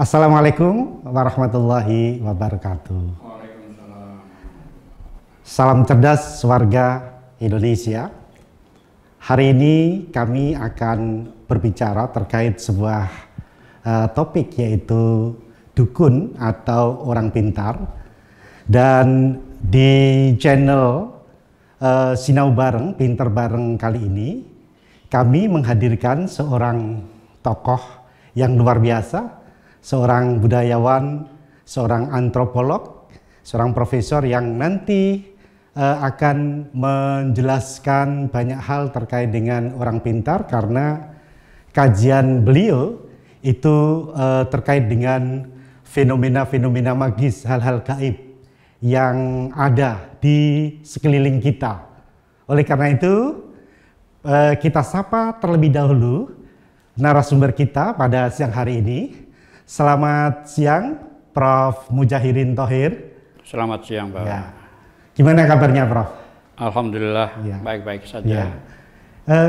Assalamualaikum warahmatullahi wabarakatuh. Waalaikumsalam. Salam cerdas warga Indonesia. Hari ini kami akan berbicara terkait sebuah topik, yaitu dukun atau orang pintar. Dan di channel Sinau Bareng, Pinter Bareng kali ini, kami menghadirkan seorang tokoh yang luar biasa, seorang budayawan, seorang antropolog, seorang profesor yang nanti akan menjelaskan banyak hal terkait dengan orang pintar, karena kajian beliau itu terkait dengan fenomena-fenomena magis, hal-hal gaib yang ada di sekeliling kita. Oleh karena itu, kita sapa terlebih dahulu narasumber kita pada siang hari ini. Selamat siang, Prof. Mujahirin Thohir. Selamat siang, Pak. Ya. Gimana kabarnya, Prof? Alhamdulillah, Ya. baik-baik saja. Ya.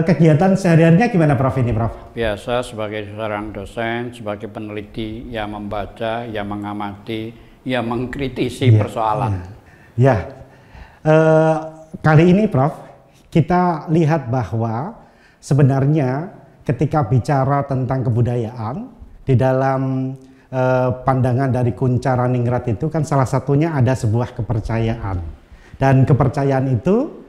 Kegiatan sehari-harinya gimana, Prof, ini, Prof? Biasa sebagai seorang dosen, sebagai peneliti, ya membaca, ya mengamati, ya mengkritisi persoalan. Ya. Kali ini, Prof, kita lihat bahwa sebenarnya ketika bicara tentang kebudayaan, di dalam pandangan dari Kuncharaningrat itu kan salah satunya ada sebuah kepercayaan, dan kepercayaan itu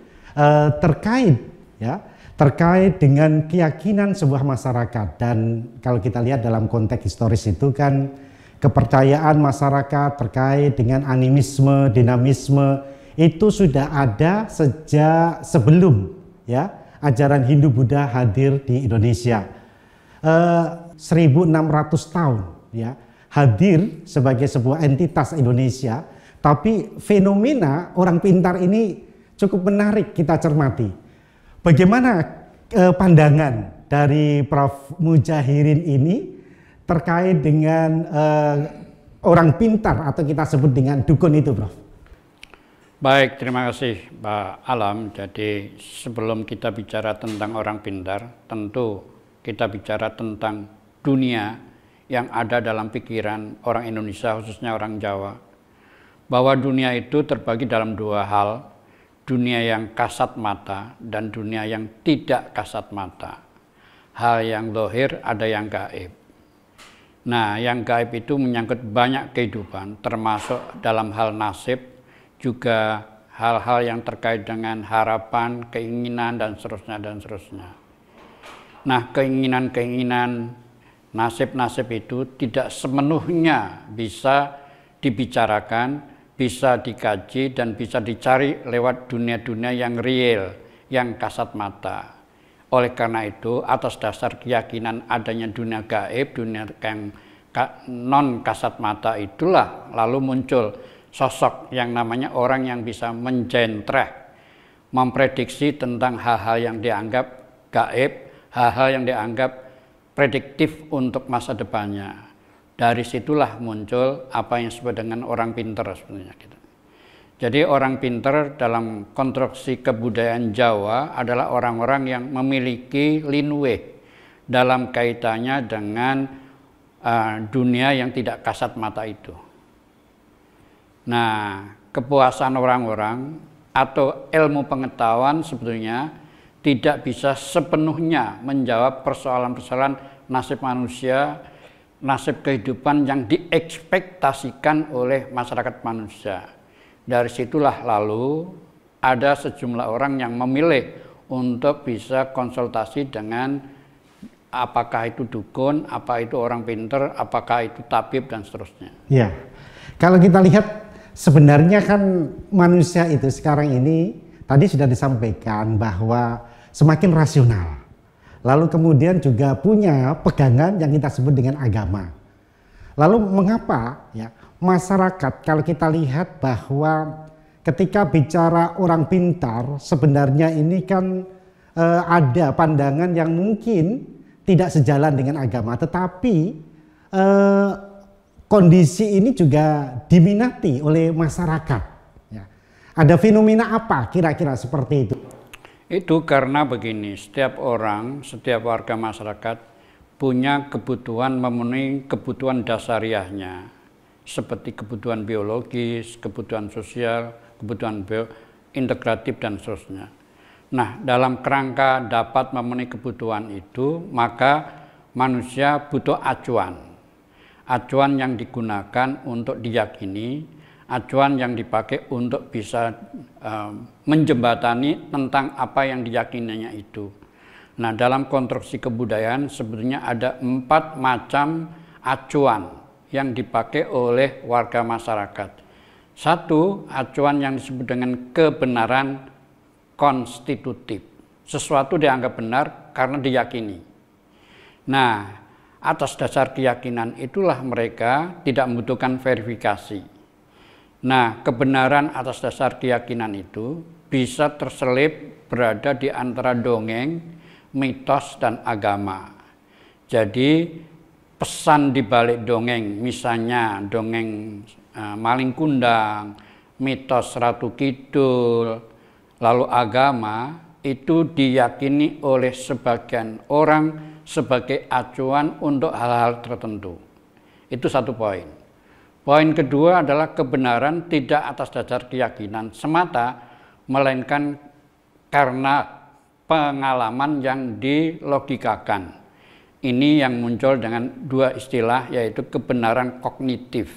terkait dengan keyakinan sebuah masyarakat. Dan kalau kita lihat dalam konteks historis itu kan kepercayaan masyarakat terkait dengan animisme, dinamisme itu sudah ada sejak sebelum ajaran Hindu Buddha hadir di Indonesia. 1600 tahun hadir sebagai sebuah entitas Indonesia, tapi fenomena orang pintar ini cukup menarik kita cermati. Bagaimana pandangan dari Prof. Mujahirin ini terkait dengan orang pintar atau kita sebut dengan dukun itu, Prof? Baik, terima kasih Pak Alam. Jadi sebelum kita bicara tentang orang pintar, tentu kita bicara tentang dunia yang ada dalam pikiran orang Indonesia, khususnya orang Jawa. Bahwa dunia itu terbagi dalam dua hal, dunia yang kasat mata dan dunia yang tidak kasat mata. Hal yang zahir, ada yang gaib. Nah, yang gaib itu menyangkut banyak kehidupan, termasuk dalam hal nasib, juga hal-hal yang terkait dengan harapan, keinginan, dan seterusnya, dan seterusnya. Nah, keinginan-keinginan, nasib-nasib itu tidak semenuhnya bisa dibicarakan, bisa dikaji, dan bisa dicari lewat dunia-dunia yang real, yang kasat mata. Oleh karena itu, atas dasar keyakinan adanya dunia gaib, dunia yang non kasat mata itulah lalu muncul sosok yang namanya orang yang bisa menjentreh, memprediksi tentang hal-hal yang dianggap gaib, hal-hal yang dianggap prediktif untuk masa depannya. Dari situlah muncul apa yang disebut dengan orang pinter sebenarnya. Jadi orang pinter dalam konstruksi kebudayaan Jawa adalah orang-orang yang memiliki linwe dalam kaitannya dengan dunia yang tidak kasat mata itu. Nah, kepuasan orang-orang atau ilmu pengetahuan sebetulnya tidak bisa sepenuhnya menjawab persoalan-persoalan nasib manusia, nasib kehidupan yang diekspektasikan oleh masyarakat manusia. Dari situlah lalu ada sejumlah orang yang memilih untuk bisa konsultasi dengan apakah itu dukun, apa itu orang pinter, apakah itu tabib, dan seterusnya. Ya, kalau kita lihat sebenarnya kan manusia itu sekarang ini tadi sudah disampaikan bahwa semakin rasional, lalu kemudian juga punya pegangan yang kita sebut dengan agama. Lalu mengapa masyarakat, kalau kita lihat bahwa ketika bicara orang pintar, sebenarnya ini kan ada pandangan yang mungkin tidak sejalan dengan agama, tetapi kondisi ini juga diminati oleh masyarakat. Ada fenomena apa kira-kira seperti itu? Itu karena begini, setiap orang, setiap warga masyarakat punya kebutuhan, memenuhi kebutuhan dasariahnya, seperti kebutuhan biologis, kebutuhan sosial, kebutuhan integratif, dan seterusnya. Nah, dalam kerangka dapat memenuhi kebutuhan itu, maka manusia butuh acuan. Acuan yang digunakan untuk diyakini, acuan yang dipakai untuk bisa menjembatani tentang apa yang diyakininya itu. Nah, dalam konstruksi kebudayaan sebetulnya ada 4 macam acuan yang dipakai oleh warga masyarakat. Satu, acuan yang disebut dengan kebenaran konstitutif. Sesuatu dianggap benar karena diyakini. Nah, atas dasar keyakinan itulah mereka tidak membutuhkan verifikasi. Nah, kebenaran atas dasar keyakinan itu bisa terselip berada di antara dongeng, mitos, dan agama. Jadi, pesan di balik dongeng, misalnya dongeng Maling Kundang, mitos Ratu Kidul, lalu agama, itu diyakini oleh sebagian orang sebagai acuan untuk hal-hal tertentu. Itu satu poin. Poin kedua adalah kebenaran tidak atas dasar keyakinan semata, melainkan karena pengalaman yang dilogikakan. Ini yang muncul dengan 2 istilah, yaitu kebenaran kognitif.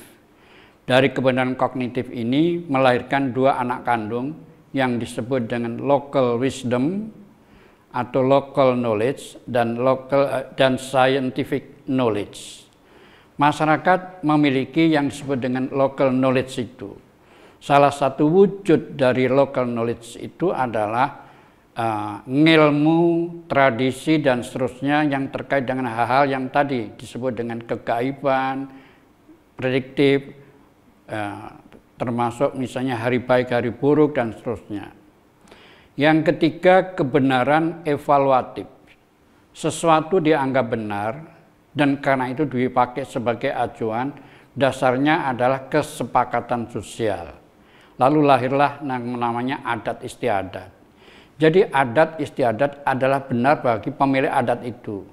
Dari kebenaran kognitif ini melahirkan 2 anak kandung yang disebut dengan local wisdom atau local knowledge dan scientific knowledge. Masyarakat memiliki yang disebut dengan local knowledge itu. Salah satu wujud dari local knowledge itu adalah ngilmu, tradisi, dan seterusnya yang terkait dengan hal-hal yang tadi disebut dengan kegaiban, prediktif, termasuk misalnya hari baik, hari buruk, dan seterusnya. Yang ketiga, kebenaran evaluatif. Sesuatu dianggap benar dan karena itu dipakai sebagai acuan, dasarnya adalah kesepakatan sosial. Lalu lahirlah namanya adat istiadat. Jadi adat istiadat adalah benar bagi pemilik adat itu.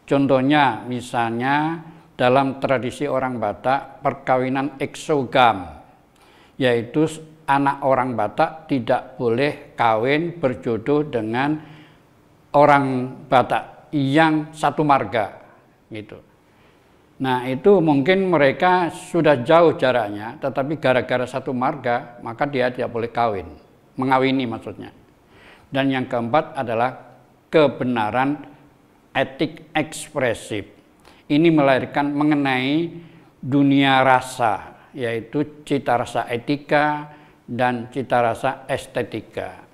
Contohnya misalnya dalam tradisi orang Batak, perkawinan eksogam, yaitu anak orang Batak tidak boleh kawin berjodoh dengan orang Batak yang satu marga, gitu. Nah, itu mungkin mereka sudah jauh jaraknya, tetapi gara-gara satu marga, maka dia tidak boleh kawin, mengawini maksudnya. Dan yang keempat adalah kebenaran etik ekspresif. Ini melahirkan mengenai dunia rasa, yaitu cita rasa etika dan cita rasa estetika.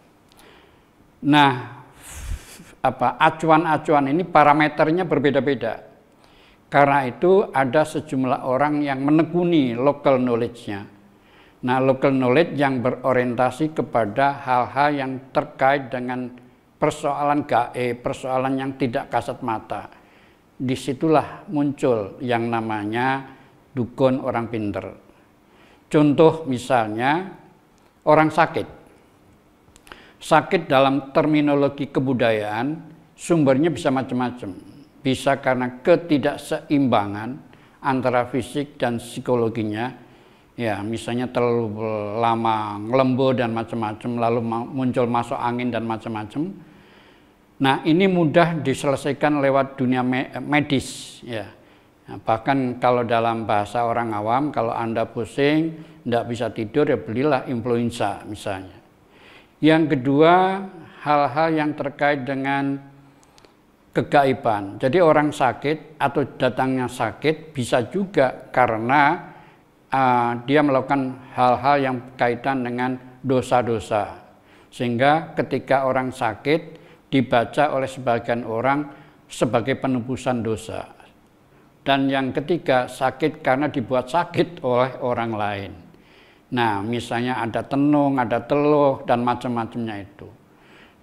Nah, acuan-acuan ini parameternya berbeda-beda. Karena itu ada sejumlah orang yang menekuni local knowledge-nya. Nah, local knowledge yang berorientasi kepada hal-hal yang terkait dengan persoalan gaib, persoalan yang tidak kasat mata. Disitulah muncul yang namanya dukun orang pinter. Contoh misalnya orang sakit. Sakit dalam terminologi kebudayaan sumbernya bisa macam-macam. Bisa karena ketidakseimbangan antara fisik dan psikologinya. Ya, misalnya terlalu lama ngelembo dan macam-macam, lalu muncul masuk angin dan macam-macam. Nah, ini mudah diselesaikan lewat dunia medis, ya. Nah, bahkan kalau dalam bahasa orang awam, kalau Anda pusing, tidak bisa tidur, ya belilah influenza misalnya. Yang kedua, hal-hal yang terkait dengan kegaiban. Jadi orang sakit atau datangnya sakit bisa juga karena dia melakukan hal-hal yang berkaitan dengan dosa-dosa. Sehingga ketika orang sakit, dibaca oleh sebagian orang sebagai penebusan dosa. Dan yang ketiga, sakit karena dibuat sakit oleh orang lain. Nah, misalnya ada tenung, ada teluh, dan macam-macamnya itu.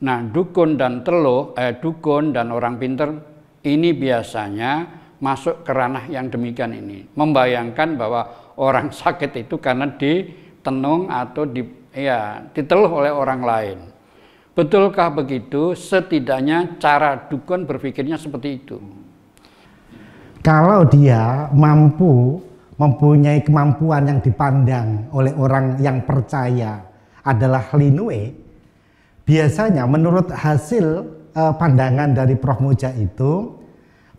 Nah, dukun dan orang pinter ini biasanya masuk ke ranah yang demikian ini. Membayangkan bahwa orang sakit itu karena ditenung atau diteluh oleh orang lain. Betulkah begitu? Setidaknya cara dukun berpikirnya seperti itu. kalau dia mampu mempunyai kemampuan yang dipandang oleh orang yang percaya adalah linue, biasanya menurut hasil pandangan dari Prof. Muja itu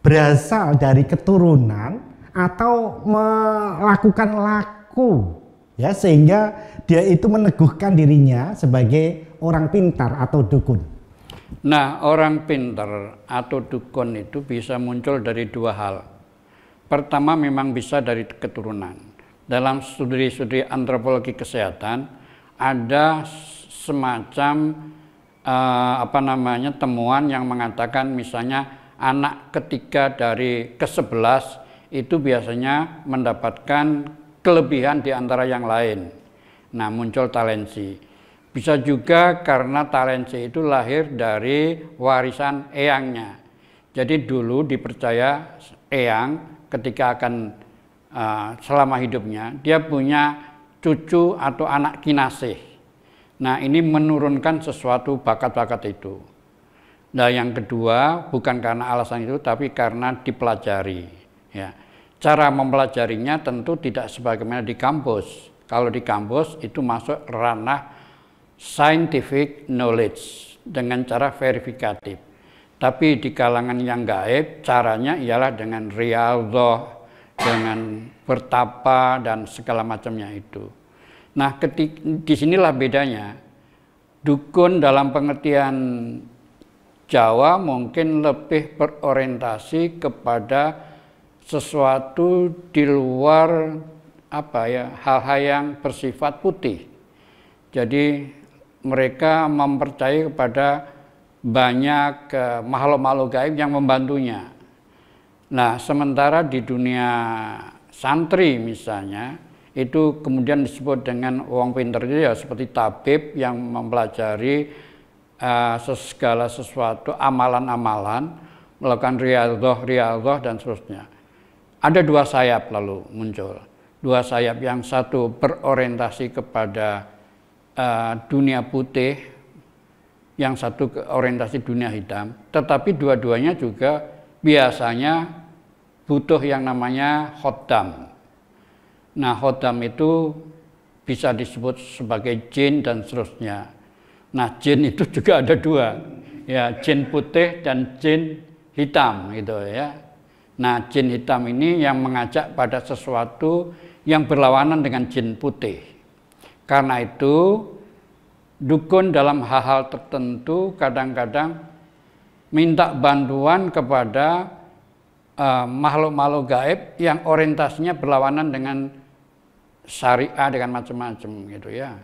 berasal dari keturunan atau melakukan laku, ya, sehingga dia itu meneguhkan dirinya sebagai orang pintar atau dukun. Nah, orang pintar atau dukun itu bisa muncul dari dua hal. Pertama, memang bisa dari keturunan. Dalam studi-studi antropologi kesehatan ada semacam temuan yang mengatakan misalnya anak ketiga dari ke-11 itu biasanya mendapatkan kelebihan di antara yang lain. Nah, muncul talensi. Bisa juga karena talensi itu lahir dari warisan eyangnya. Jadi dulu dipercaya eyang ketika akan selama hidupnya dia punya cucu atau anak kinasih. Nah, ini menurunkan sesuatu bakat-bakat itu. Nah, yang kedua bukan karena alasan itu tapi karena dipelajari, ya. Cara mempelajarinya tentu tidak sebagaimana di kampus. Kalau di kampus itu masuk ranah scientific knowledge dengan cara verifikatif. Tapi di kalangan yang gaib caranya ialah dengan riyadhah, dengan bertapa dan segala macamnya itu. Nah, disinilah bedanya. Dukun dalam pengertian Jawa mungkin lebih berorientasi kepada sesuatu di luar hal-hal yang bersifat putih. Jadi mereka mempercayai kepada banyak makhluk-makhluk gaib yang membantunya. Nah, sementara di dunia santri misalnya itu kemudian disebut dengan wong pinter itu ya seperti tabib yang mempelajari segala sesuatu amalan-amalan, melakukan riyadhah dan seterusnya. Ada dua sayap lalu muncul. Dua sayap, yang satu berorientasi kepada dunia putih, yang satu orientasi dunia hitam, tetapi dua-duanya juga biasanya butuh yang namanya khodam. Nah, khodam itu bisa disebut sebagai jin dan seterusnya. Nah, jin itu juga ada dua, ya, jin putih dan jin hitam gitu ya. Nah, jin hitam ini yang mengajak pada sesuatu yang berlawanan dengan jin putih. Karena itu dukun dalam hal-hal tertentu kadang-kadang minta bantuan kepada makhluk-makhluk gaib yang orientasinya berlawanan dengan syariah, dengan macam-macam gitu ya.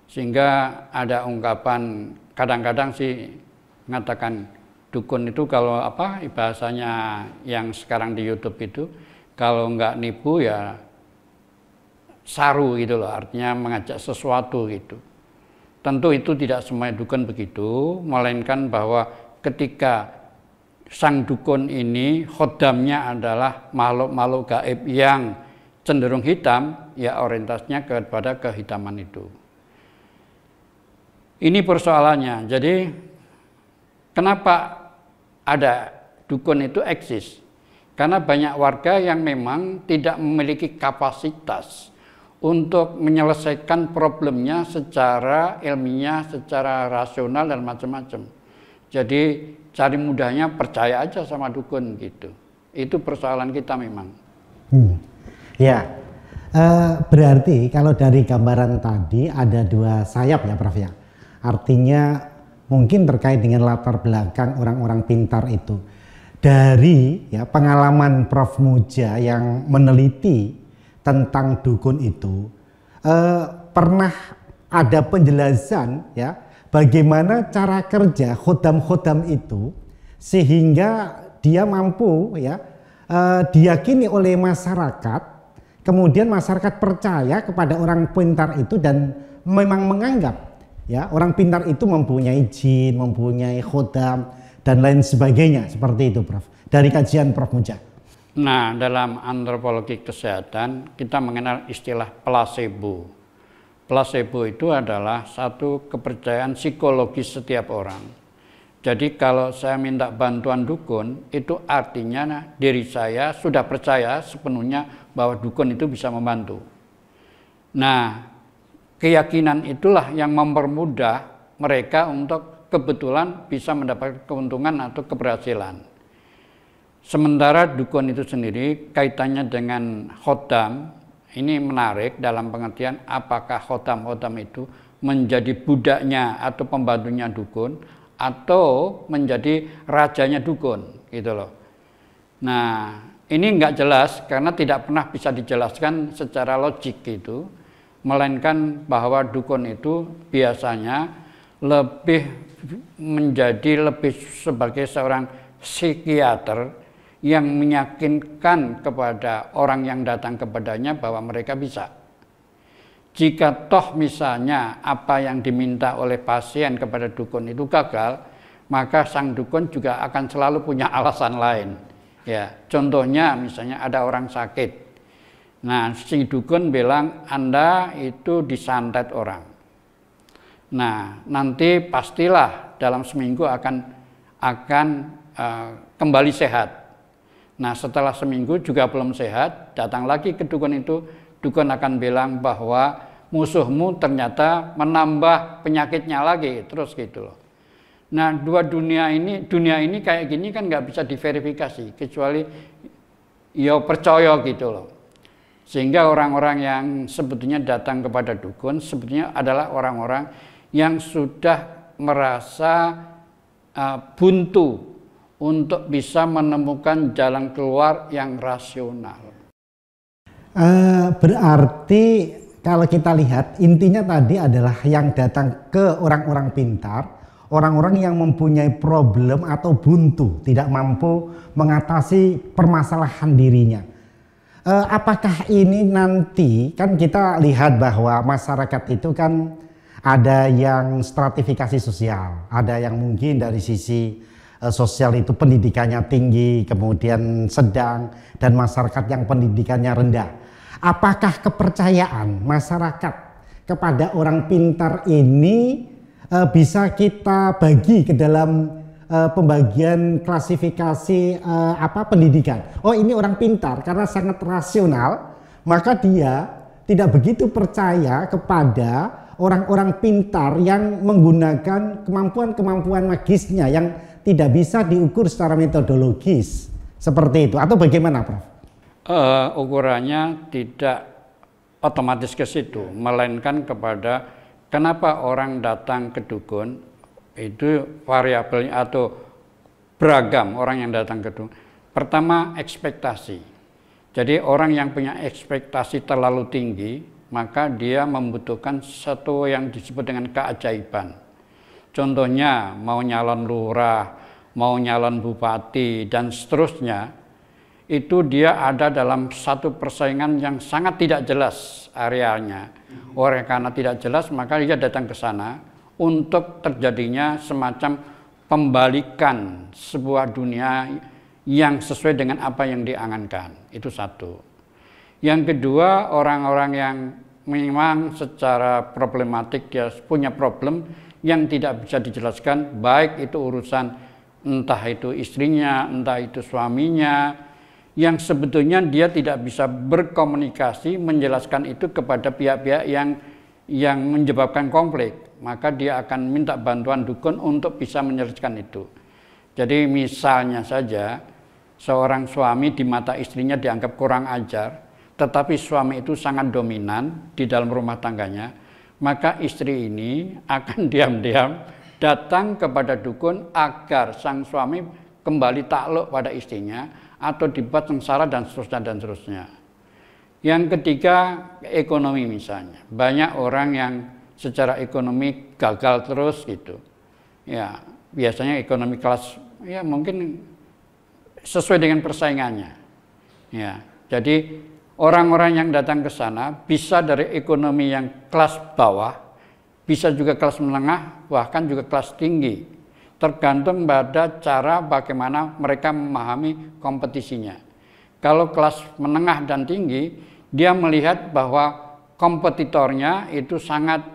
Sehingga ada ungkapan kadang-kadang sih mengatakan dukun itu kalau bahasanya yang sekarang di YouTube itu kalau nggak nipu ya saru gitu loh, artinya mengajak sesuatu gitu. Tentu itu tidak semua dukun begitu, melainkan bahwa ketika sang dukun ini khodamnya adalah makhluk-makhluk gaib yang cenderung hitam, ya orientasinya kepada kehitaman itu. Ini persoalannya. Jadi kenapa ada dukun itu eksis? Karena banyak warga yang memang tidak memiliki kapasitas untuk menyelesaikan problemnya secara ilmiah, secara rasional dan macam-macam. Jadi cari mudahnya percaya aja sama dukun gitu. Itu persoalan kita memang. Ya, berarti kalau dari gambaran tadi ada dua sayap ya Prof ya. Artinya mungkin terkait dengan latar belakang orang-orang pintar itu. Dari ya pengalaman Prof Muja yang meneliti tentang dukun itu, pernah ada penjelasan ya bagaimana cara kerja khodam-khodam itu sehingga dia mampu ya diyakini oleh masyarakat, kemudian masyarakat percaya kepada orang pintar itu dan memang menganggap ya orang pintar itu mempunyai jin, mempunyai khodam dan lain sebagainya, seperti itu Prof. Dari kajian Prof Muja. Nah, dalam antropologi kesehatan kita mengenal istilah placebo. Placebo itu adalah satu kepercayaan psikologis setiap orang. Jadi kalau saya minta bantuan dukun, itu artinya diri saya sudah percaya sepenuhnya bahwa dukun itu bisa membantu. Nah, keyakinan itulah yang mempermudah mereka untuk kebetulan bisa mendapatkan keuntungan atau keberhasilan. Sementara dukun itu sendiri kaitannya dengan khotam, ini menarik dalam pengertian apakah khotam-khotam itu menjadi budaknya atau pembantunya dukun, atau menjadi rajanya dukun, gitu loh. Nah, ini nggak jelas karena tidak pernah bisa dijelaskan secara logik gitu, melainkan bahwa dukun itu biasanya menjadi lebih sebagai seorang psikiater yang meyakinkan kepada orang yang datang kepadanya bahwa mereka bisa. Jika toh misalnya apa yang diminta oleh pasien kepada dukun itu gagal, maka sang dukun juga akan selalu punya alasan lain. Ya, contohnya misalnya ada orang sakit. Nah, si dukun bilang Anda itu disantet orang. Nah, nanti pastilah dalam seminggu akan kembali sehat. Nah, setelah seminggu juga belum sehat, datang lagi ke dukun itu, dukun akan bilang bahwa musuhmu ternyata menambah penyakitnya lagi, terus gitu loh. Nah, dunia ini kayak gini kan nggak bisa diverifikasi, kecuali ya percaya gitu loh. Sehingga orang-orang yang sebetulnya datang kepada dukun sebetulnya adalah orang-orang yang sudah merasa buntu untuk bisa menemukan jalan keluar yang rasional. Berarti kalau kita lihat intinya tadi adalah yang datang ke orang-orang pintar, orang-orang yang mempunyai problem atau buntu, tidak mampu mengatasi permasalahan dirinya. Apakah ini nanti, kan kita lihat bahwa masyarakat itu kan ada yang stratifikasi sosial, ada yang mungkin dari sisi sosial itu pendidikannya tinggi, kemudian sedang, dan masyarakat yang pendidikannya rendah. Apakah kepercayaan masyarakat kepada orang pintar ini bisa kita bagi ke dalam pembagian klasifikasi pendidikan? Oh, ini orang pintar karena sangat rasional, maka dia tidak begitu percaya kepada orang-orang pintar yang menggunakan kemampuan-kemampuan magisnya yang tidak bisa diukur secara metodologis seperti itu, atau bagaimana, Prof? Ukurannya tidak otomatis ke situ, melainkan kepada kenapa orang datang ke dukun itu variabelnya atau beragam orang yang datang ke dukun. Pertama, ekspektasi. Jadi orang yang punya ekspektasi terlalu tinggi, maka dia membutuhkan sesuatu yang disebut dengan keajaiban. Contohnya mau nyalon lurah, mau nyalon bupati, dan seterusnya. Itu dia ada dalam satu persaingan yang sangat tidak jelas arealnya. Oleh karena tidak jelas, maka dia datang ke sana untuk terjadinya semacam pembalikan sebuah dunia yang sesuai dengan apa yang diangankan. Itu satu. Yang kedua, orang-orang yang memang secara problematik dia punya problem yang tidak bisa dijelaskan, baik itu urusan entah itu istrinya, entah itu suaminya, yang sebetulnya dia tidak bisa berkomunikasi menjelaskan itu kepada pihak-pihak yang menyebabkan konflik, maka dia akan minta bantuan dukun untuk bisa menyelesaikan itu. Jadi misalnya saja seorang suami di mata istrinya dianggap kurang ajar, tetapi suami itu sangat dominan di dalam rumah tangganya, maka istri ini akan diam-diam datang kepada dukun agar sang suami kembali takluk pada istrinya atau dibuat sengsara dan seterusnya dan seterusnya. Yang ketiga, ekonomi misalnya. Banyak orang yang secara ekonomi gagal terus gitu. Ya, biasanya ekonomi kelas ya mungkin sesuai dengan persaingannya. Ya, jadi orang-orang yang datang ke sana bisa dari ekonomi yang kelas bawah, bisa juga kelas menengah, bahkan juga kelas tinggi. Tergantung pada cara bagaimana mereka memahami kompetisinya. Kalau kelas menengah dan tinggi, dia melihat bahwa kompetitornya itu sangat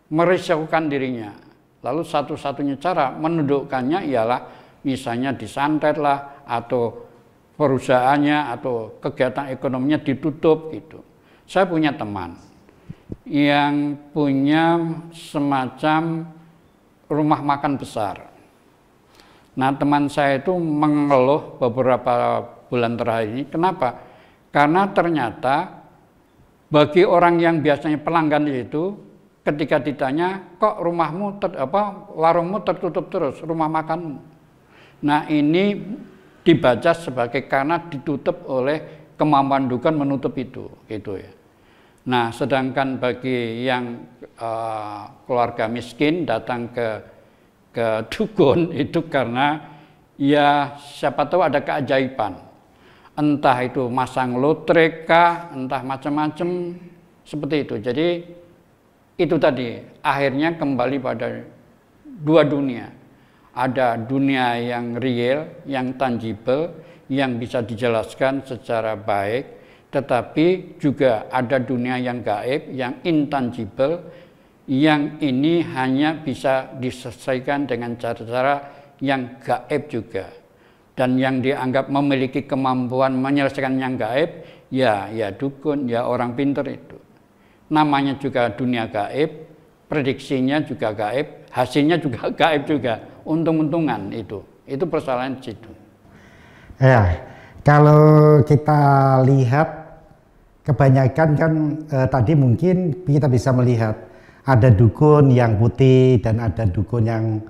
merisaukan dirinya. Lalu satu-satunya cara menundukkannya ialah misalnya disantet lah, atau perusahaannya atau kegiatan ekonominya ditutup gitu. Saya punya teman yang punya semacam rumah makan besar. Nah, teman saya itu mengeluh beberapa bulan terakhir ini. Kenapa? Karena ternyata bagi orang yang biasanya pelanggan itu, ketika ditanya, kok rumahmu warungmu tertutup terus, rumah makanmu. Nah, ini dibaca sebagai karena ditutup oleh kemampuan dukun menutup itu, gitu ya. Nah, sedangkan bagi yang keluarga miskin datang ke dukun itu karena ya siapa tahu ada keajaiban, entah itu masang lotre kah, entah macam-macam seperti itu. Jadi itu tadi akhirnya kembali pada dua dunia. Ada dunia yang real, yang tangible, yang bisa dijelaskan secara baik, tetapi juga ada dunia yang gaib, yang intangible, yang ini hanya bisa diselesaikan dengan cara-cara yang gaib juga. Dan yang dianggap memiliki kemampuan menyelesaikan yang gaib, ya dukun, ya orang pintar itu. Namanya juga dunia gaib, prediksinya juga gaib, hasilnya juga gaib juga, untung-untungan itu. Itu persoalan di situ. Ya, kalau kita lihat kebanyakan kan tadi mungkin kita bisa melihat ada dukun yang putih dan ada dukun yang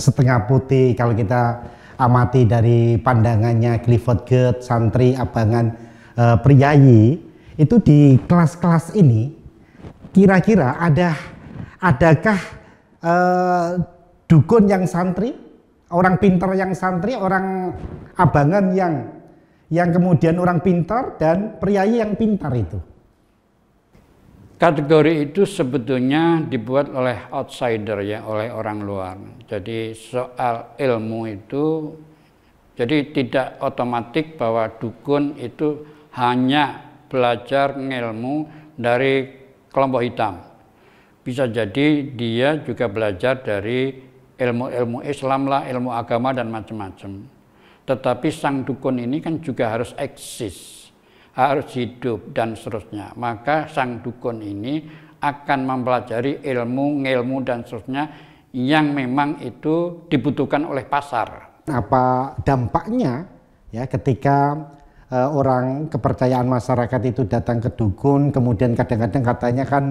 setengah putih. Kalau kita amati dari pandangannya Clifford Geertz, santri abangan priayi, itu di kelas-kelas ini kira-kira adakah dukun yang santri, orang pintar yang santri, orang abangan yang kemudian orang pintar, dan priayi yang pintar itu? Kategori itu sebetulnya dibuat oleh outsider ya, oleh orang luar. Jadi soal ilmu itu, jadi tidak otomatis bahwa dukun itu hanya belajar ilmu dari kelompok hitam. Bisa jadi dia juga belajar dari ilmu-ilmu Islam lah, ilmu agama dan macam-macam. Tetapi sang dukun ini kan juga harus eksis, harus hidup dan seterusnya. Maka sang dukun ini akan mempelajari ilmu dan seterusnya yang memang itu dibutuhkan oleh pasar. Apa dampaknya ya ketika orang kepercayaan masyarakat itu datang ke dukun, kemudian kadang-kadang katanya kan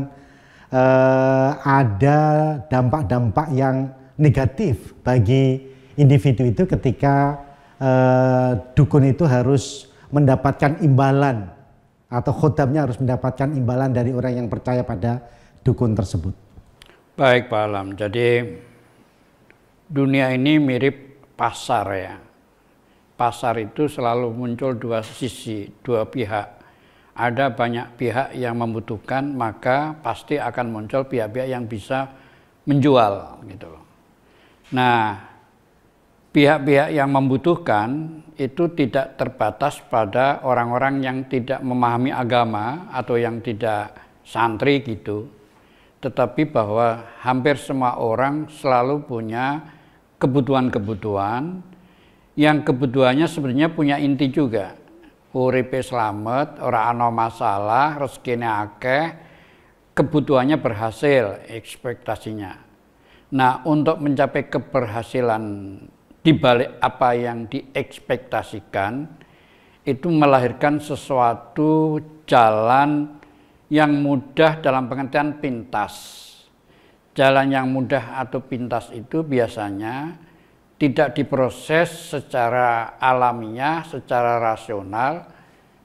ada dampak-dampak yang negatif bagi individu itu ketika dukun itu harus mendapatkan imbalan, atau khodamnya harus mendapatkan imbalan dari orang yang percaya pada dukun tersebut. Baik Pak Alam, jadi dunia ini mirip pasar ya. Pasar itu selalu muncul dua sisi, dua pihak. Ada banyak pihak yang membutuhkan, maka pasti akan muncul pihak-pihak yang bisa menjual gitu loh. Nah, pihak-pihak yang membutuhkan itu tidak terbatas pada orang-orang yang tidak memahami agama atau yang tidak santri gitu. Tetapi bahwa hampir semua orang selalu punya kebutuhan-kebutuhan yang kebutuhannya sebenarnya punya inti juga. Uripe slamet, ora ana masalah, rezekine akeh, kebutuhannya berhasil, ekspektasinya. Nah, untuk mencapai keberhasilan di balik apa yang diekspektasikan, itu melahirkan sesuatu jalan yang mudah dalam pengertian pintas. Jalan yang mudah atau pintas itu biasanya tidak diproses secara alamiah, secara rasional,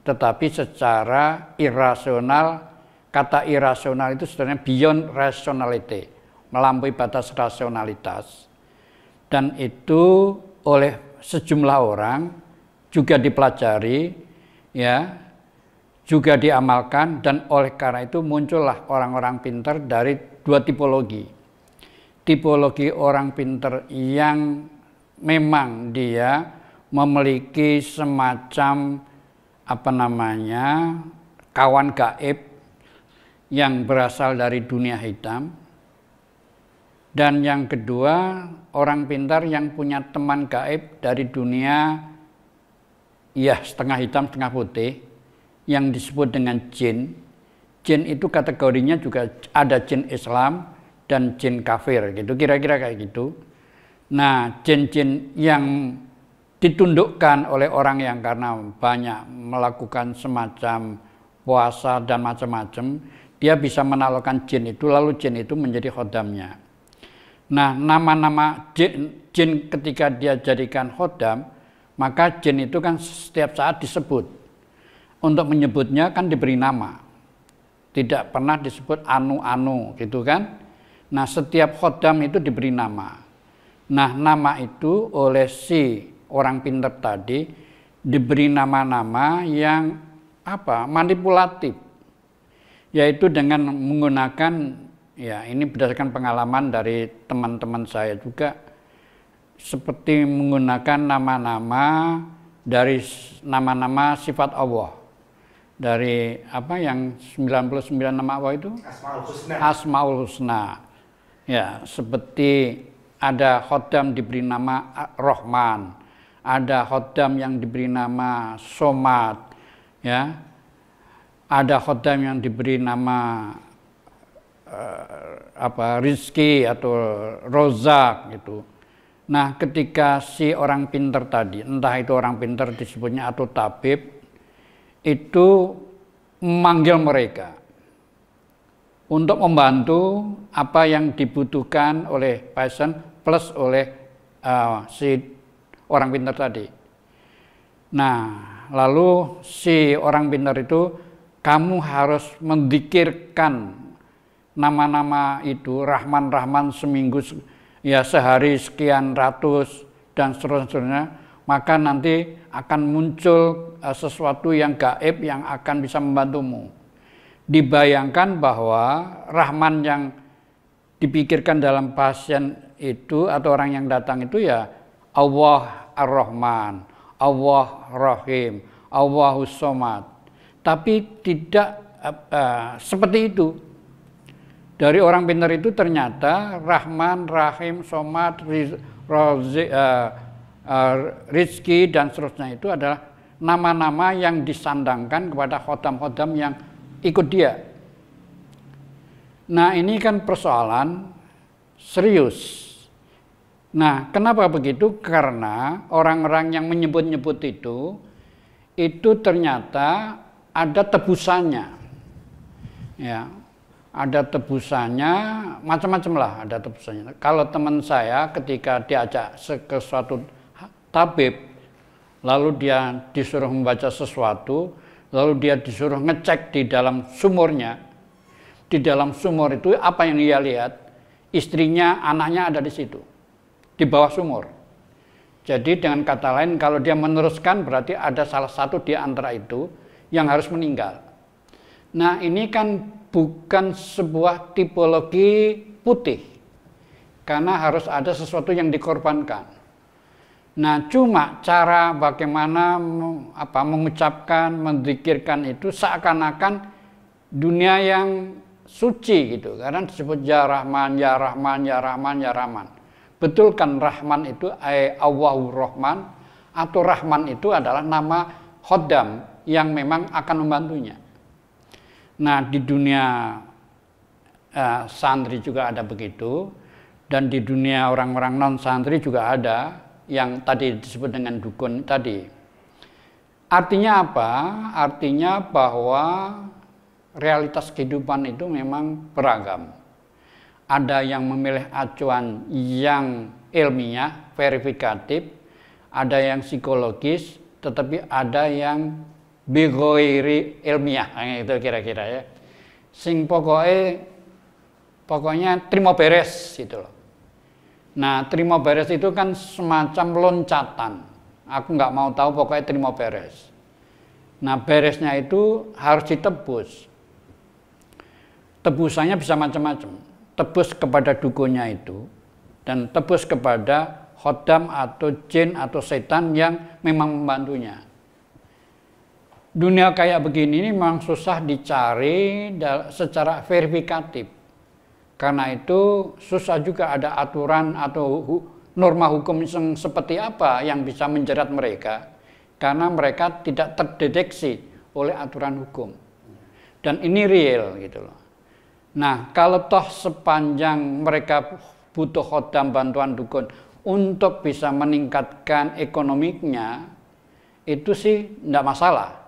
tetapi secara irasional. Kata irasional itu sebenarnya beyond rationality, melampaui batas rasionalitas. Dan itu oleh sejumlah orang juga dipelajari, ya, juga diamalkan, dan oleh karena itu muncullah orang-orang pintar dari dua tipologi. Tipologi orang pintar yang memang dia memiliki semacam kawan gaib yang berasal dari dunia hitam, Dan yang kedua, orang pintar yang punya teman gaib dari dunia ya setengah hitam setengah putih yang disebut dengan jin. Jin itu kategorinya juga ada jin Islam dan jin kafir gitu, kira-kira kayak gitu. Nah, jin-jin yang ditundukkan oleh orang yang karena banyak melakukan semacam puasa dan macam-macam, dia bisa menaklukkan jin itu, lalu jin itu menjadi khodamnya. Nah, nama-nama jin ketika dia jadikan khodam, maka jin itu kan setiap saat disebut. Untuk menyebutnya kan diberi nama. Tidak pernah disebut anu-anu gitu kan. Nah, setiap khodam itu diberi nama. Nah, nama itu oleh si orang pintar tadi diberi nama-nama yang manipulatif. Yaitu dengan menggunakan, ya ini berdasarkan pengalaman dari teman-teman saya juga, seperti menggunakan nama-nama dari nama-nama sifat Allah. Dari yang 99 nama Allah itu? Asmaul Husna. Asmaul Husna. Ya, seperti ada khodam diberi nama Rahman, ada khodam yang diberi nama Somad, ya, ada khodam yang diberi nama Rizki atau Rozak gitu. Nah, ketika si orang pintar tadi, entah itu orang pintar disebutnya atau tabib, itu memanggil mereka untuk membantu apa yang dibutuhkan oleh pasien plus oleh si orang pintar tadi. Nah, lalu si orang pintar itu, kamu harus mendikirkan nama-nama itu, Rahman seminggu, ya sehari sekian ratus dan seterusnya, maka nanti akan muncul sesuatu yang gaib yang akan bisa membantumu. Dibayangkan bahwa Rahman yang dipikirkan dalam pasien itu atau orang yang datang itu ya Allah Ar-Rahman, Allah Rahim, Allahus Somad. Tapi tidak seperti itu. Dari orang pintar itu ternyata Rahman, Rahim, Somad, Rizki dan seterusnya itu adalah nama-nama yang disandangkan kepada khodam-khodam yang ikut dia. Nah, ini kan persoalan serius. Nah, kenapa begitu? Karena orang-orang yang menyebut-nyebut itu ternyata ada tebusannya. Ya, ada tebusannya, macam-macam lah ada tebusannya. Kalau teman saya ketika diajak ke suatu tabib, lalu dia disuruh membaca sesuatu, lalu dia disuruh ngecek di dalam sumurnya. Di dalam sumur itu apa yang dia lihat? Istrinya, anaknya ada di situ, di bawah sumur. Jadi dengan kata lain, kalau dia meneruskan berarti ada salah satu di antara itu yang harus meninggal. Nah, ini kan bukan sebuah tipologi putih, karena harus ada sesuatu yang dikorbankan. Nah, cuma cara bagaimana mengucapkan, menzikirkan itu seakan-akan dunia yang suci gitu, karena disebut ya Rahman, ya Rahman, ya Rahman, ya Rahman. Betul kan Rahman itu Allahur Rahman, atau Rahman itu adalah nama khodam yang memang akan membantunya. Nah, di dunia santri juga ada begitu, dan di dunia orang-orang non santri juga ada yang tadi disebut dengan dukun tadi. Artinya apa? Artinya bahwa realitas kehidupan itu memang beragam. Ada yang memilih acuan yang ilmiah, verifikatif, ada yang psikologis, tetapi ada yang bighoiri ilmiah, itu kira-kira ya. Sing pokoknya terima beres gitu loh. Nah, terima beres itu kan semacam loncatan. Aku nggak mau tahu, pokoknya terima beres. Nah, beresnya itu harus ditebus. Tebusannya bisa macam-macam. Tebus kepada dukunnya itu, dan tebus kepada khodam atau jin atau setan yang memang membantunya. Dunia kayak begini ini memang susah dicari secara verifikatif. Karena itu susah juga ada aturan atau norma hukum yang seperti apa yang bisa menjerat mereka, karena mereka tidak terdeteksi oleh aturan hukum. Dan ini real gitu loh. Nah, kalau toh sepanjang mereka butuh khodam bantuan dukun untuk bisa meningkatkan ekonominya, itu sih tidak masalah.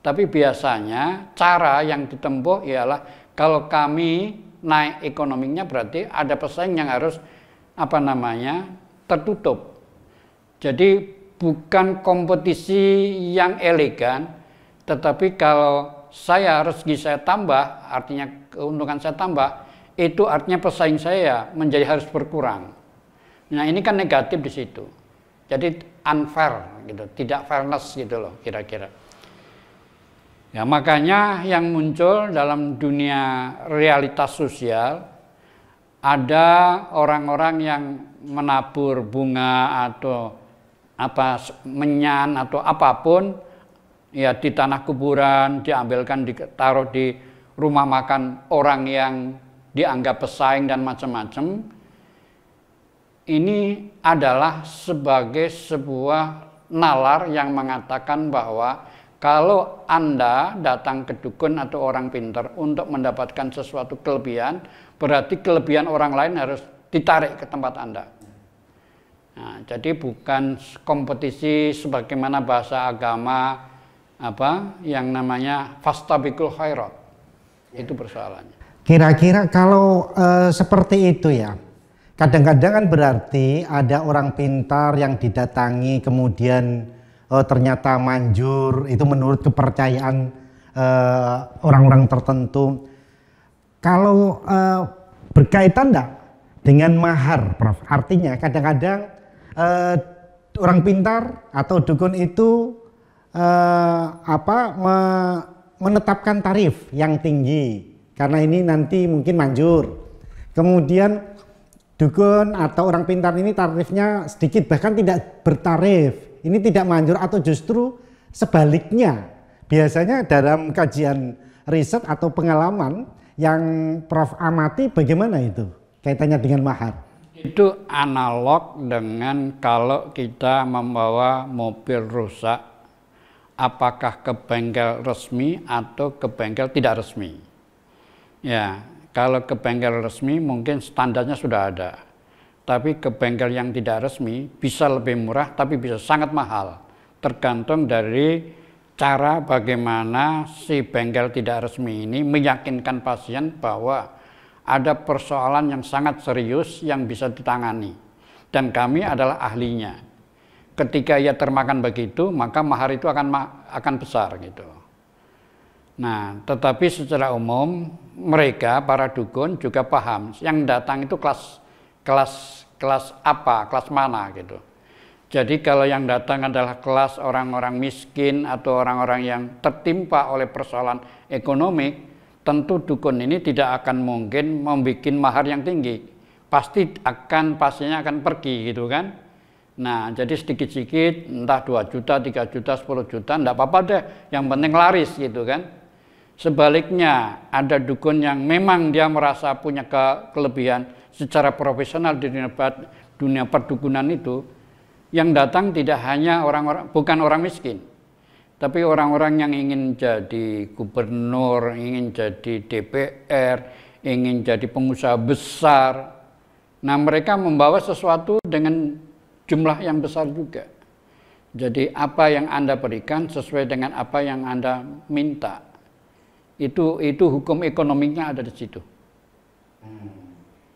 Tapi biasanya cara yang ditempuh ialah kalau kami naik ekonominya berarti ada pesaing yang harus tertutup. Jadi bukan kompetisi yang elegan, tetapi kalau rezeki saya tambah, artinya keuntungan saya tambah, itu artinya pesaing saya menjadi harus berkurang. Nah, ini kan negatif di situ. Jadi unfair gitu, tidak fairness gitu loh kira-kira. Ya, makanya yang muncul dalam dunia realitas sosial, ada orang-orang yang menabur bunga atau menyan atau apapun ya di tanah kuburan, diambilkan ditaruh di rumah makan orang yang dianggap pesaing dan macam-macam. Ini adalah sebagai sebuah nalar yang mengatakan bahwa kalau Anda datang ke dukun atau orang pintar untuk mendapatkan sesuatu kelebihan, berarti kelebihan orang lain harus ditarik ke tempat Anda. Nah, jadi bukan kompetisi sebagaimana bahasa agama yang namanya fastabiqul khairat. Itu persoalannya. Kira-kira kalau seperti itu ya, kadang-kadang kan berarti ada orang pintar yang didatangi kemudian ternyata manjur, itu menurut kepercayaan orang-orang tertentu. Kalau berkaitan enggak dengan mahar, Prof? Artinya kadang-kadang orang pintar atau dukun itu menetapkan tarif yang tinggi karena ini nanti mungkin manjur. Kemudian dukun atau orang pintar ini tarifnya sedikit, bahkan tidak bertarif. Ini tidak manjur atau justru sebaliknya. Biasanya dalam kajian riset atau pengalaman yang Prof amati, bagaimana itu kaitannya dengan mahar? Itu analog dengan kalau kita membawa mobil rusak, apakah ke bengkel resmi atau ke bengkel tidak resmi. Ya, kalau ke bengkel resmi mungkin standarnya sudah ada. Tapi ke bengkel yang tidak resmi bisa lebih murah tapi bisa sangat mahal. Tergantung dari cara bagaimana si bengkel tidak resmi ini meyakinkan pasien bahwa ada persoalan yang sangat serius yang bisa ditangani. Dan kami adalah ahlinya. Ketika ia termakan begitu, maka mahar itu akan besar gitu. Nah, tetapi secara umum mereka para dukun juga paham yang datang itu kelas apa, kelas mana gitu. Jadi kalau yang datang adalah kelas orang-orang miskin atau orang-orang yang tertimpa oleh persoalan ekonomi, tentu dukun ini tidak akan mungkin membuat mahar yang tinggi. Pasti pasiennya akan pergi gitu kan. Nah, jadi sedikit-sedikit entah 2 juta, 3 juta, 10 juta, enggak apa-apa deh, yang penting laris gitu kan. Sebaliknya, ada dukun yang memang dia merasa punya kelebihan secara profesional di dunia perdukunan itu, yang datang tidak hanya bukan orang miskin, tapi orang-orang yang ingin jadi gubernur, ingin jadi DPR, ingin jadi pengusaha besar. Nah, mereka membawa sesuatu dengan jumlah yang besar juga. Jadi apa yang Anda berikan sesuai dengan apa yang Anda minta. Itu hukum ekonominya ada di situ.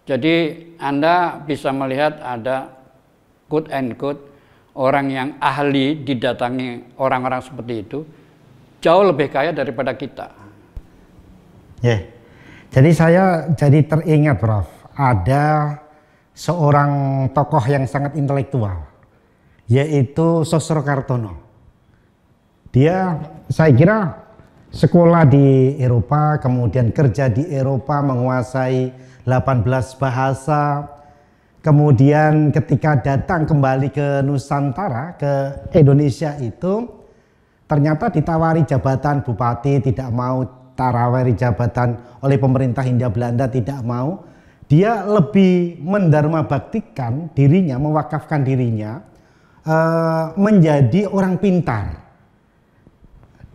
Jadi Anda bisa melihat ada quote and quote orang yang ahli didatangi orang-orang seperti itu jauh lebih kaya daripada kita. Yeah. Jadi saya jadi teringat, Prof, ada seorang tokoh yang sangat intelektual, yaitu Sosro Kartono. Dia, saya kira, sekolah di Eropa, kemudian kerja di Eropa, menguasai 18 bahasa. Kemudian ketika datang kembali ke Nusantara, ke Indonesia itu, ternyata ditawari jabatan bupati, tidak mau. Tarawari jabatan oleh pemerintah Hindia Belanda, tidak mau. dia lebih mendharma baktikan dirinya, mewakafkan dirinya menjadi orang pintar.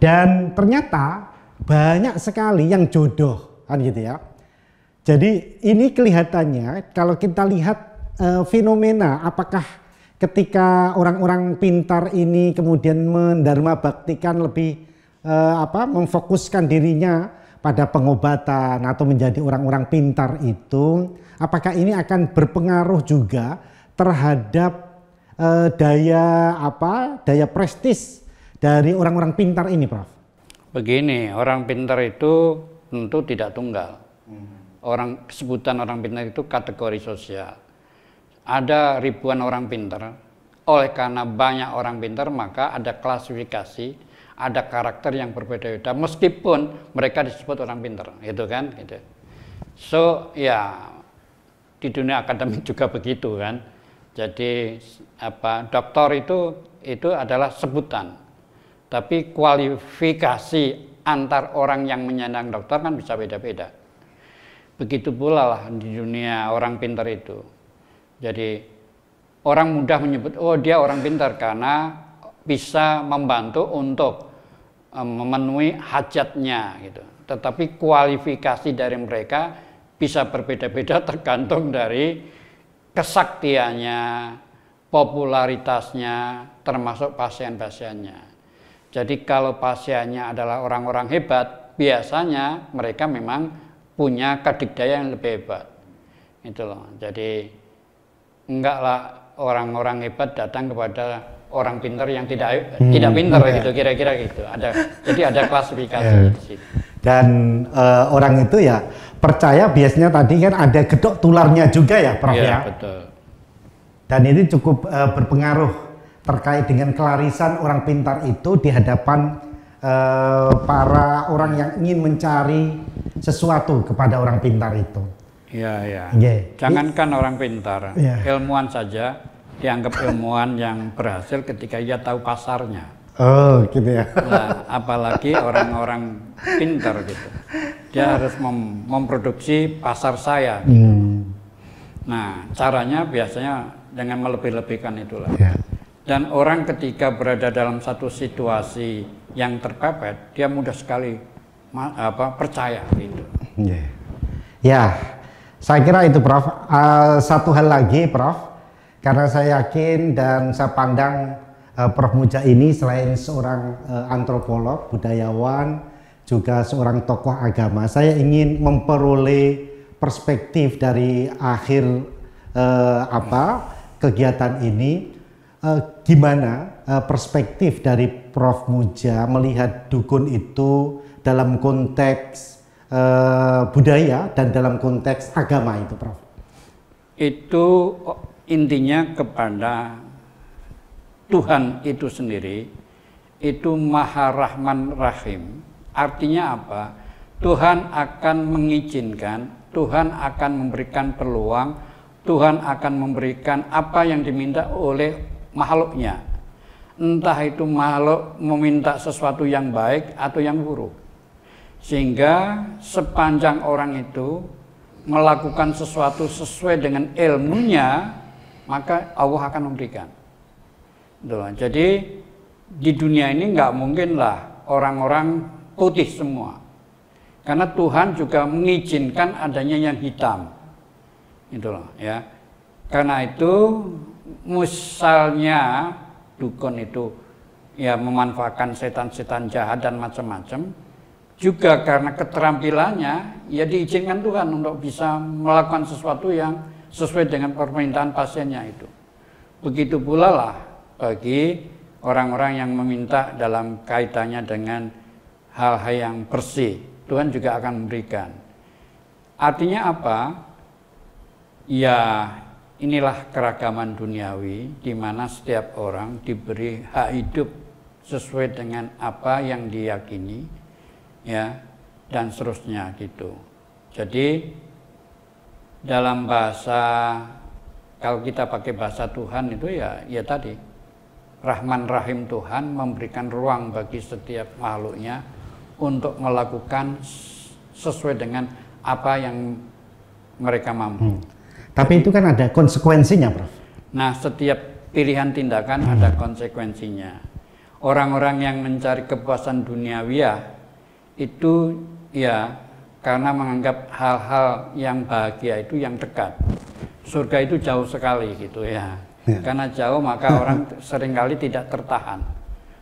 Dan ternyata banyak sekali yang jodoh, kan gitu ya. Jadi ini kelihatannya kalau kita lihat fenomena apakah ketika orang-orang pintar ini kemudian mendharma baktikan lebih memfokuskan dirinya pada pengobatan atau menjadi orang-orang pintar itu, apakah ini akan berpengaruh juga terhadap daya prestis dari orang-orang pintar ini, Prof? Begini, orang pintar itu tentu tidak tunggal. Sebutan orang pintar itu kategori sosial. Ada ribuan orang pintar. Oleh karena banyak orang pintar, maka ada klasifikasi, ada karakter yang berbeda-beda. Meskipun mereka disebut orang pintar, gitu kan? Gitu. So ya di dunia akademik juga begitu kan. Jadi doktor itu adalah sebutan. Tapi kualifikasi antar orang yang menyandang dokter kan bisa beda-beda. Begitu pula lah di dunia orang pintar itu. Jadi orang mudah menyebut, oh dia orang pintar karena bisa membantu untuk memenuhi hajatnya gitu. Tetapi kualifikasi dari mereka bisa berbeda-beda tergantung dari kesaktiannya, popularitasnya, termasuk pasien-pasiennya. Jadi kalau pasiennya adalah orang-orang hebat, biasanya mereka memang punya kadikdaya yang lebih hebat. Itu loh. Jadi enggaklah orang-orang hebat datang kepada orang pintar yang tidak pintar gitu, kira-kira gitu. Jadi ada klasifikasi di situ. Dan orang itu ya percaya biasanya tadi kan ada gedok tularnya juga ya, Prof ya. Betul. Dan ini cukup berpengaruh terkait dengan kelarisan orang pintar itu di hadapan para orang yang ingin mencari sesuatu kepada orang pintar itu. Iya. Jangankan orang pintar, ilmuwan saja dianggap ilmuwan yang berhasil ketika ia tahu pasarnya. Oh, gitu ya. Nah, apalagi orang-orang pintar gitu. Dia harus memproduksi pasar saya. Gitu. Nah, caranya biasanya dengan melebih-lebihkan itulah. Dan orang ketika berada dalam satu situasi yang terpepet, dia mudah sekali percaya gitu. Ya, saya kira itu, Prof. Satu hal lagi, Prof, karena saya yakin dan saya pandang Prof Muja ini selain seorang antropolog, budayawan, juga seorang tokoh agama. Saya ingin memperoleh perspektif dari akhir kegiatan ini. Gimana perspektif dari Prof Muja melihat dukun itu dalam konteks budaya dan dalam konteks agama itu, Prof? Itu intinya kepada Tuhan itu sendiri, itu Maha Rahman Rahim. Artinya apa? Tuhan akan mengizinkan, Tuhan akan memberikan peluang, Tuhan akan memberikan apa yang diminta oleh makhluknya. Entah itu makhluk meminta sesuatu yang baik atau yang buruk. Sehingga sepanjang orang itu melakukan sesuatu sesuai dengan ilmunya, maka Allah akan memberikan. Jadi di dunia ini nggak mungkinlah orang-orang putih semua. Karena Tuhan juga mengizinkan adanya yang hitam. Ya. Karena itu misalnya dukun itu ya memanfaatkan setan-setan jahat dan macam-macam, juga karena keterampilannya ya diizinkan Tuhan untuk bisa melakukan sesuatu yang sesuai dengan permintaan pasiennya itu. Begitu pula lah bagi orang-orang yang meminta dalam kaitannya dengan hal-hal yang bersih, Tuhan juga akan memberikan. Artinya apa? Ya inilah keragaman duniawi di mana setiap orang diberi hak hidup sesuai dengan apa yang diyakini, ya, dan seterusnya gitu. Jadi dalam bahasa, kalau kita pakai bahasa Tuhan itu ya tadi Rahman Rahim, Tuhan memberikan ruang bagi setiap makhluknya untuk melakukan sesuai dengan apa yang mereka mampu. Tapi itu kan ada konsekuensinya, Prof. Nah, setiap pilihan tindakan ada konsekuensinya. Orang-orang yang mencari kepuasan duniawiah itu ya karena menganggap hal-hal yang bahagia itu yang dekat. Surga itu jauh sekali gitu ya. Karena jauh maka orang seringkali tidak tertahan.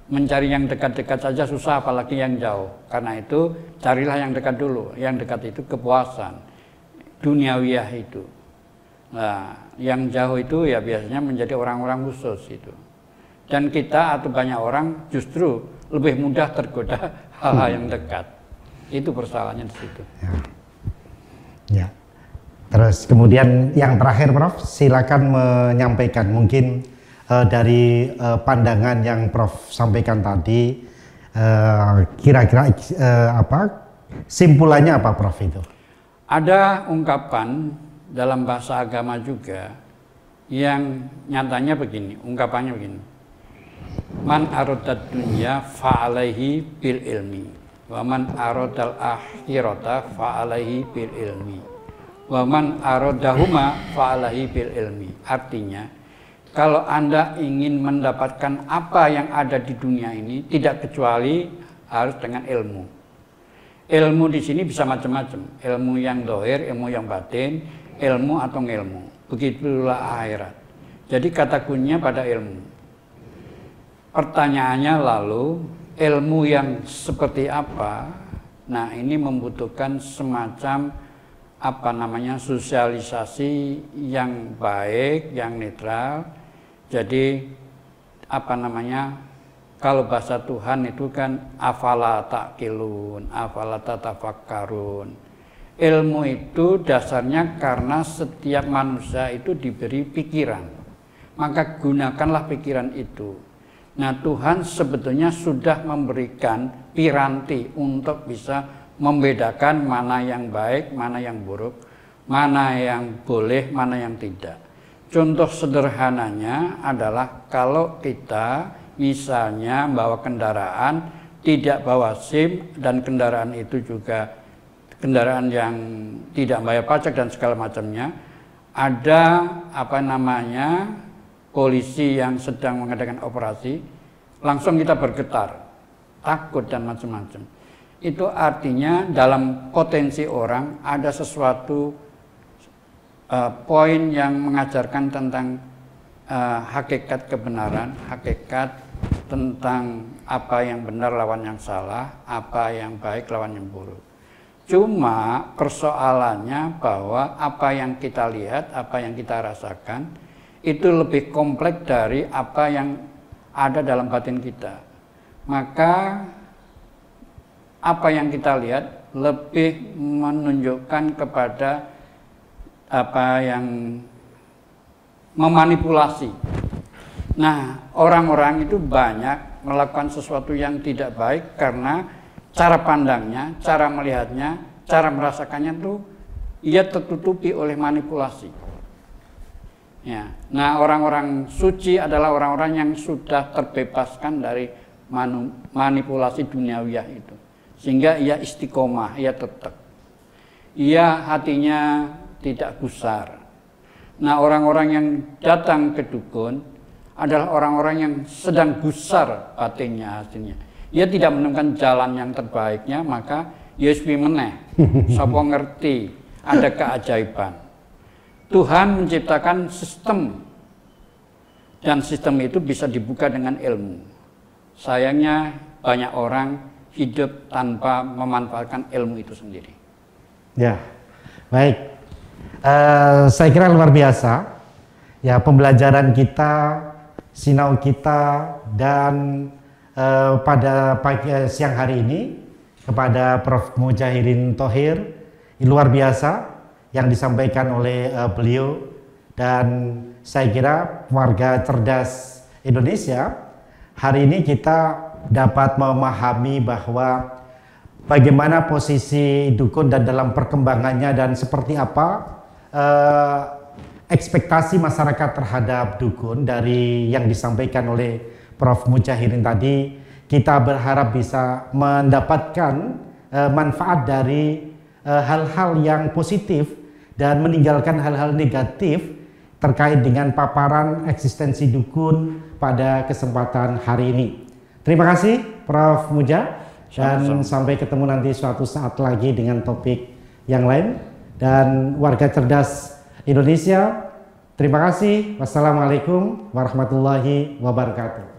Mencari yang dekat-dekat saja susah apalagi yang jauh. Karena itu carilah yang dekat dulu. Yang dekat itu kepuasan duniawiah itu. Nah, yang jauh itu ya biasanya menjadi orang-orang khusus itu. Dan kita atau banyak orang justru lebih mudah tergoda hal-hal yang dekat. Itu persoalannya di situ. Ya. Terus kemudian yang terakhir, Prof, silakan menyampaikan mungkin dari pandangan yang Prof sampaikan tadi, kira-kira apa simpulannya apa, Prof itu? Ada ungkapan dalam bahasa agama juga yang nyatanya begini, ungkapannya begini. Man aradad dunya fa'alaihi bil ilmi wa man aradal akhirata fa'alaihi bil ilmi wa man aradahuma fa'alaihi bil ilmi. Artinya, kalau Anda ingin mendapatkan apa yang ada di dunia ini, tidak kecuali harus dengan ilmu. Ilmu di sini bisa macam-macam, ilmu yang dohir, ilmu yang batin, ilmu atau ngilmu. Begitulah akhirat. Jadi kata kuncinya pada ilmu. Pertanyaannya lalu, ilmu yang seperti apa? Nah, ini membutuhkan semacam apa namanya sosialisasi yang baik, yang netral. Jadi apa namanya, kalau bahasa Tuhan itu kan afala ta'qilun, afala tatafakkarun. Ilmu itu dasarnya karena setiap manusia itu diberi pikiran. Maka gunakanlah pikiran itu. Nah, Tuhan sebetulnya sudah memberikan piranti untuk bisa membedakan mana yang baik, mana yang buruk, mana yang boleh, mana yang tidak. Contoh sederhananya adalah kalau kita misalnya bawa kendaraan, tidak bawa SIM, dan kendaraan itu juga kendaraan yang tidak bayar pajak dan segala macamnya, ada apa namanya polisi yang sedang mengadakan operasi, langsung kita bergetar, takut dan macam-macam. Itu artinya dalam potensi orang ada sesuatu poin yang mengajarkan tentang hakikat kebenaran, hakikat tentang apa yang benar lawan yang salah, apa yang baik lawan yang buruk. Cuma persoalannya bahwa apa yang kita lihat, apa yang kita rasakan, itu lebih kompleks dari apa yang ada dalam batin kita. Maka apa yang kita lihat lebih menunjukkan kepada apa yang memanipulasi. Nah, orang-orang itu banyak melakukan sesuatu yang tidak baik karena cara pandangnya, cara melihatnya, cara merasakannya itu ia tertutupi oleh manipulasi. Ya. Nah, orang-orang suci adalah orang-orang yang sudah terbebaskan dari manipulasi duniawiyah itu. Sehingga ia istiqomah, ia tetap. Ia hatinya tidak gusar. Nah, orang-orang yang datang ke dukun adalah orang-orang yang sedang gusar batinnya, hatinya. Ia tidak menemukan jalan yang terbaiknya, maka Yeswi meneh, sapa ngerti ada keajaiban. Tuhan menciptakan sistem, dan sistem itu bisa dibuka dengan ilmu. Sayangnya banyak orang hidup tanpa memanfaatkan ilmu itu sendiri. Ya, baik. Saya kira luar biasa. Ya, pembelajaran kita, sinau kita, dan pada siang hari ini kepada Prof. Mujahirin Thohir, luar biasa yang disampaikan oleh beliau, dan saya kira warga cerdas Indonesia hari ini kita dapat memahami bahwa bagaimana posisi dukun dan dalam perkembangannya, dan seperti apa ekspektasi masyarakat terhadap dukun dari yang disampaikan oleh Prof. Mujahirin tadi. Kita berharap bisa mendapatkan manfaat dari hal-hal yang positif dan meninggalkan hal-hal negatif terkait dengan paparan eksistensi dukun pada kesempatan hari ini. Terima kasih Prof. Muja, dan sampai ketemu nanti suatu saat lagi dengan topik yang lain. Dan warga cerdas Indonesia, terima kasih. Wassalamualaikum warahmatullahi wabarakatuh.